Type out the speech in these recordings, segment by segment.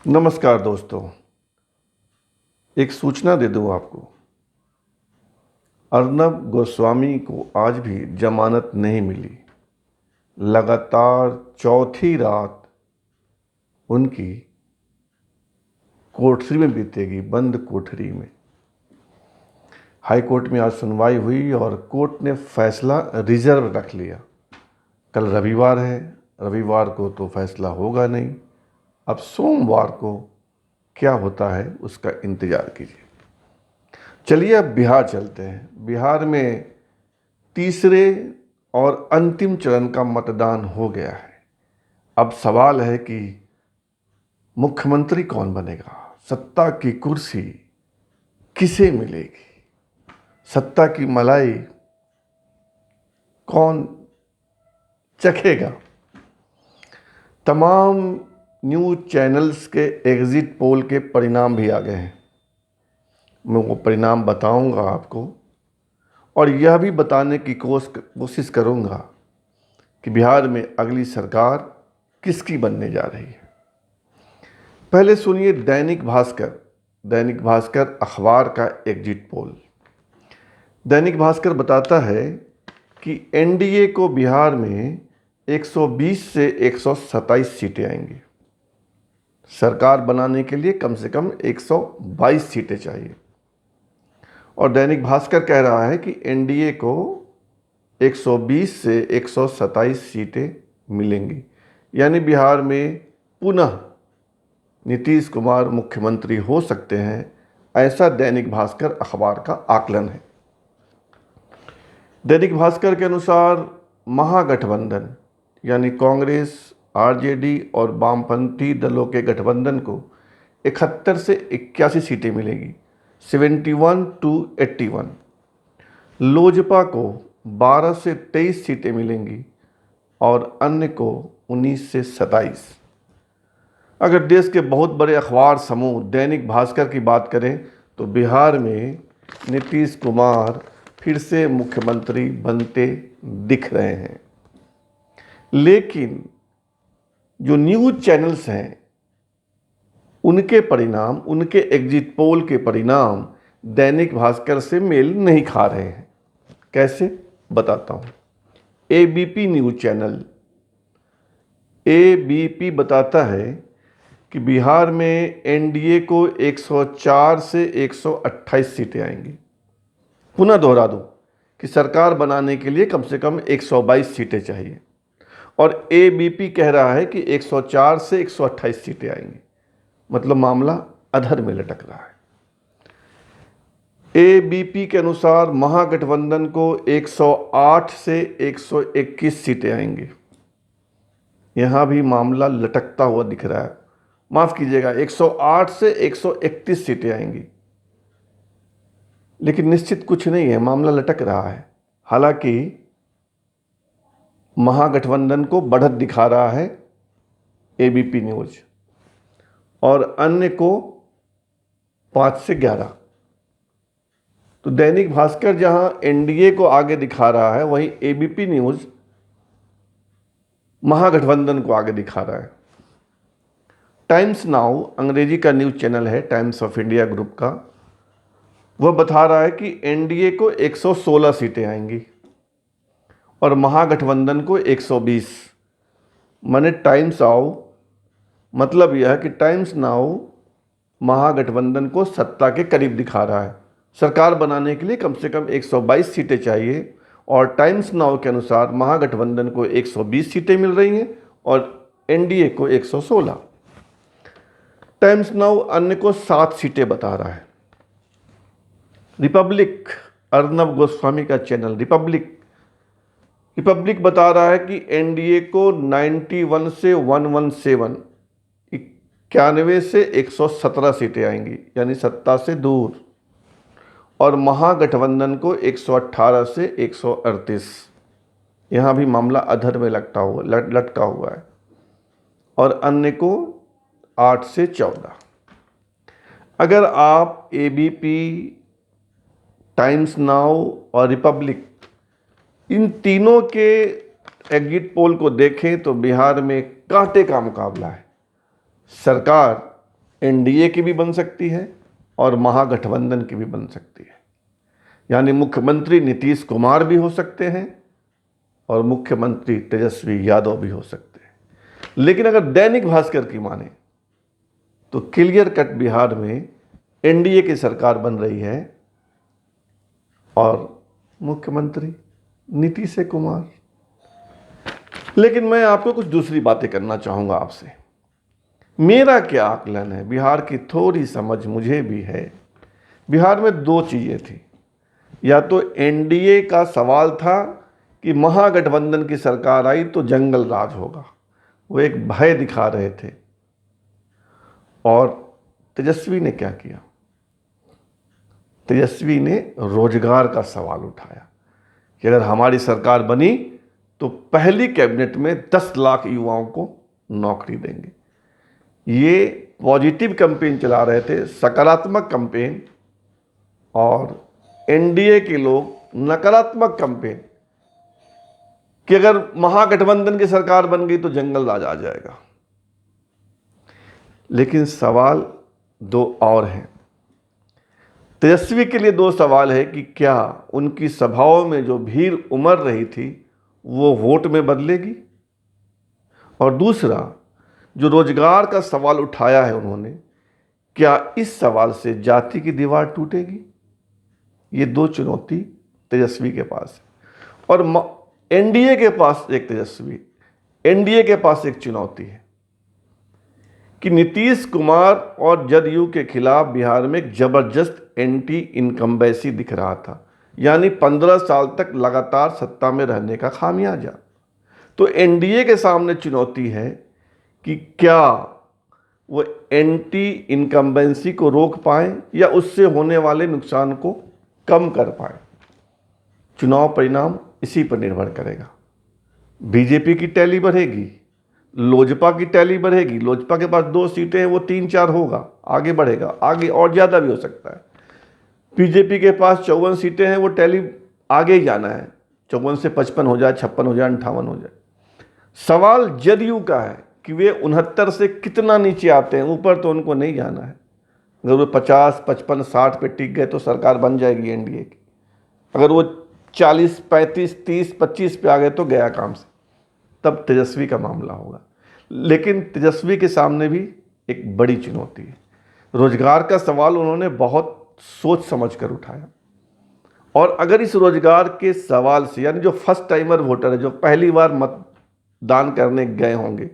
नमस्कार दोस्तों। एक सूचना दे दूं आपको। अर्नब गोस्वामी को आज भी जमानत नहीं मिली। लगातार चौथी रात उनकी कोठरी में बीतेगी, बंद कोठरी में। हाई कोर्ट में आज सुनवाई हुई और कोर्ट ने फैसला रिजर्व रख लिया। कल रविवार है, रविवार को तो फैसला होगा नहीं। अब सोमवार को क्या होता है उसका इंतजार कीजिए। चलिए अब बिहार चलते हैं। बिहार में तीसरे और अंतिम चरण का मतदान हो गया है। अब सवाल है कि मुख्यमंत्री कौन बनेगा, सत्ता की कुर्सी किसे मिलेगी, सत्ता की मलाई कौन चखेगा। तमाम न्यूज़ चैनल्स के एग्जिट पोल के परिणाम भी आ गए हैं। मैं वो परिणाम बताऊंगा आपको और यह भी बताने की कोशिश करूंगा कि बिहार में अगली सरकार किसकी बनने जा रही है। पहले सुनिए दैनिक भास्कर अखबार का एग्जिट पोल। दैनिक भास्कर बताता है कि एनडीए को बिहार में 120 से 127 सीटें आएंगी। सरकार बनाने के लिए कम से कम 122 सीटें चाहिए। और दैनिक भास्कर कह रहा है कि एनडीए को 120 से 127 सीटें मिलेंगी, यानी बिहार में पुनः नीतीश कुमार मुख्यमंत्री हो सकते हैं। ऐसा दैनिक भास्कर अखबार का आकलन है। दैनिक भास्कर के अनुसार महागठबंधन यानी कांग्रेस, आरजेडी और वामपंथी दलों के गठबंधन को 71 से 81 सीटें मिलेगी, 71 to 81। लोजपा को 12 से 23 सीटें मिलेंगी और अन्य को 19 से 27। अगर देश के बहुत बड़े अखबार समूह दैनिक भास्कर की बात करें तो बिहार में नीतीश कुमार फिर से मुख्यमंत्री बनते दिख रहे हैं। लेकिन जो न्यूज़ चैनल्स हैं उनके परिणाम, उनके एग्जिट पोल के परिणाम दैनिक भास्कर से मेल नहीं खा रहे हैं। कैसे, बताता हूँ। एबीपी न्यूज़ चैनल एबीपी बताता है कि बिहार में एनडीए को 104 से 128 सीटें आएंगी। पुनः दोहरा दूं कि सरकार बनाने के लिए कम से कम 122 सीटें चाहिए और एबीपी कह रहा है कि 104 से 128 सीटें आएंगी। मतलब मामला अधर में लटक रहा है। एबीपी के अनुसार महागठबंधन को 108 से 121 सीटें आएंगी। यहां भी मामला लटकता हुआ दिख रहा है। माफ कीजिएगा, 108 से 131 सीटें आएंगी, लेकिन निश्चित कुछ नहीं है, मामला लटक रहा है। हालांकि महागठबंधन को बढ़त दिखा रहा है एबीपी न्यूज़ और अन्य को 5 से 11। तो दैनिक भास्कर जहां एनडीए को आगे दिखा रहा है, वहीं एबीपी न्यूज़ महागठबंधन को आगे दिखा रहा है। टाइम्स नाउ अंग्रेजी का न्यूज़ चैनल है, टाइम्स ऑफ इंडिया ग्रुप का, वह बता रहा है कि एनडीए को 116 सीटें आएंगी और महागठबंधन को 120। माने टाइम्स आओ, मतलब यह है कि टाइम्स नाउ महागठबंधन को सत्ता के करीब दिखा रहा है। सरकार बनाने के लिए कम से कम 122 सीटें चाहिए और टाइम्स नाउ के अनुसार महागठबंधन को 120 सीटें मिल रही हैं और एनडीए को 116। टाइम्स नाउ अन्य को 7 सीटें बता रहा है। रिपब्लिक, अर्नब गोस्वामी का चैनल रिपब्लिक बता रहा है कि एनडीए को 91 से 117, 91 से 117 सीटें आएंगी, यानी सत्ता से दूर, और महागठबंधन को 118 से 138। यहाँ भी मामला अधर में लटका हुआ है और अन्य को 8 से 14। अगर आप एबीपी, टाइम्स नाउ और रिपब्लिक इन तीनों के एग्जिट पोल को देखें तो बिहार में कांटे का मुकाबला है। सरकार एनडीए की भी बन सकती है और महागठबंधन की भी बन सकती है। यानी मुख्यमंत्री नीतीश कुमार भी हो सकते हैं और मुख्यमंत्री तेजस्वी यादव भी हो सकते हैं। लेकिन अगर दैनिक भास्कर की माने तो क्लियर कट बिहार में एनडीए की सरकार बन रही है और मुख्यमंत्री नीतीश कुमार। लेकिन मैं आपको कुछ दूसरी बातें करना चाहूँगा आपसे। मेरा क्या आकलन है, बिहार की थोड़ी समझ मुझे भी है। बिहार में दो चीज़ें थी, या तो एनडीए का सवाल था कि महागठबंधन की सरकार आई तो जंगल राज होगा, वो एक भय दिखा रहे थे। और तेजस्वी ने क्या किया, तेजस्वी ने रोजगार का सवाल उठाया कि अगर हमारी सरकार बनी तो पहली कैबिनेट में 10 लाख युवाओं को नौकरी देंगे। ये पॉजिटिव कैंपेन चला रहे थे, सकारात्मक कैंपेन, और एनडीए के लोग नकारात्मक कैंपेन कि अगर महागठबंधन की सरकार बन गई तो जंगल राज आ जाएगा। लेकिन सवाल दो और हैं। तेजस्वी के लिए दो सवाल है कि क्या उनकी सभाओं में जो भीड़ उमड़ रही थी वो वोट में बदलेगी, और दूसरा जो रोजगार का सवाल उठाया है उन्होंने, क्या इस सवाल से जाति की दीवार टूटेगी। ये दो चुनौती तेजस्वी के पास है और एनडीए के पास एक तेजस्वी, एनडीए के पास एक चुनौती है कि नीतीश कुमार और जदयू के खिलाफ बिहार में एक जबरदस्त एंटी इनकम्बेंसी दिख रहा था, यानी 15 साल तक लगातार सत्ता में रहने का खामियाजा। तो एनडीए के सामने चुनौती है कि क्या वो एंटी इनकम्बेंसी को रोक पाएं या उससे होने वाले नुकसान को कम कर पाएं। चुनाव परिणाम इसी पर निर्भर करेगा। बीजेपी की टैली बढ़ेगी, लोजपा की टैली बढ़ेगी। लोजपा के पास 2 सीटें हैं, वो 3-4 होगा, आगे बढ़ेगा, आगे और ज़्यादा भी हो सकता है। बीजेपी के पास 54 सीटें हैं, वो टैली आगे ही जाना है, 54 से 55 हो जाए, 56 हो जाए, 58 हो जाए। सवाल जदयू का है कि वे 69 से कितना नीचे आते हैं, ऊपर तो उनको नहीं जाना है। अगर वो 50, 55, 60 पे टिक गए तो सरकार बन जाएगी एनडीए की। अगर वो 40, 35, 30, 25 पे आ गए तो गया काम से, तब तेजस्वी का मामला होगा। लेकिन तेजस्वी के सामने भी एक बड़ी चुनौती है। रोजगार का सवाल उन्होंने बहुत सोच समझ कर उठाया, और अगर इस रोजगार के सवाल से, यानी जो फर्स्ट टाइमर वोटर है, जो पहली बार मतदान करने गए होंगे,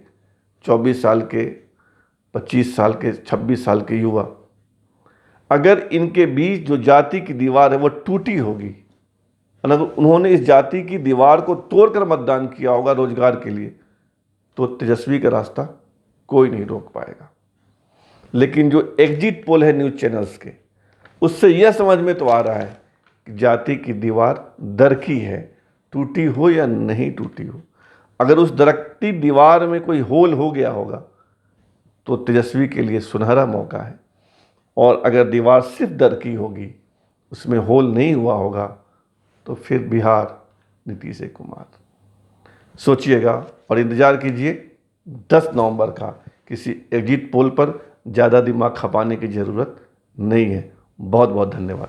24 साल के, 25 साल के, 26 साल के युवा, अगर इनके बीच जो जाति की दीवार है वो टूटी होगी, अगर उन्होंने इस जाति की दीवार को तोड़कर मतदान किया होगा रोजगार के लिए, तो तेजस्वी का रास्ता कोई नहीं रोक पाएगा। लेकिन जो एग्जिट पोल है न्यूज़ चैनल्स के, उससे यह समझ में तो आ रहा है कि जाति की दीवार दरकी है, टूटी हो या नहीं टूटी हो। अगर उस दरकती दीवार में कोई होल हो गया होगा तो तेजस्वी के लिए सुनहरा मौका है, और अगर दीवार सिर्फ दरकी होगी, उसमें होल नहीं हुआ होगा, तो फिर बिहार नीतीश कुमार। सोचिएगा और इंतज़ार कीजिए 10 नवंबर का। किसी एग्जिट पोल पर ज़्यादा दिमाग खपाने की ज़रूरत नहीं है। बहुत बहुत धन्यवाद।